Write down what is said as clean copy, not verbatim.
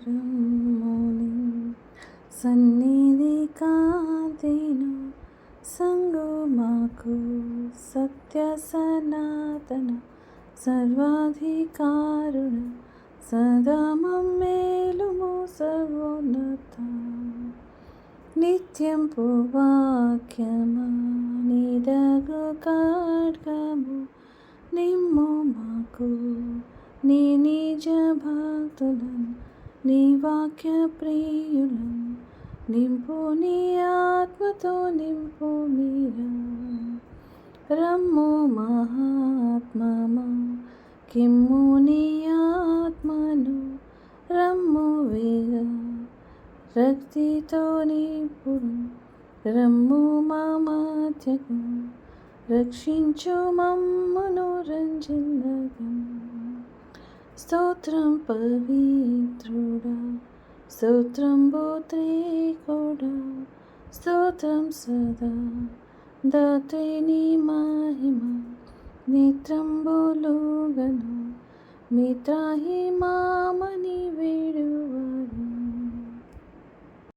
సర్వేశ్వరారముని సన్నిధి కాంతిను సంగు మాకు సత్య సనాతన సర్వాధికారుణ సదా మమ్మేలుము సర్వోన్నత నిత్యంపు వాక్యమా నిదగు ఖడ్గము నిమ్ము మాకు నీ నిజ భక్తులను నీ వాక్య ప్రియులను నింపు నీ ఆత్మతో నింపు మీరా రమ్ము మహాత్మమా కిమ్ము నీ ఆత్మను రమ్ము వేగ రక్తితో నింపుడు రమ్ము మా మధ్యకు రక్షించు మమ్మును రంజిల్లగా స్తోత్రం పవిత్రుడా స్తోత్రం త్రికుడా స్తోత్రం సదా దాత్రిని మహిమ నేత్రంబులుగను మిత్రాహి మామని వేడువ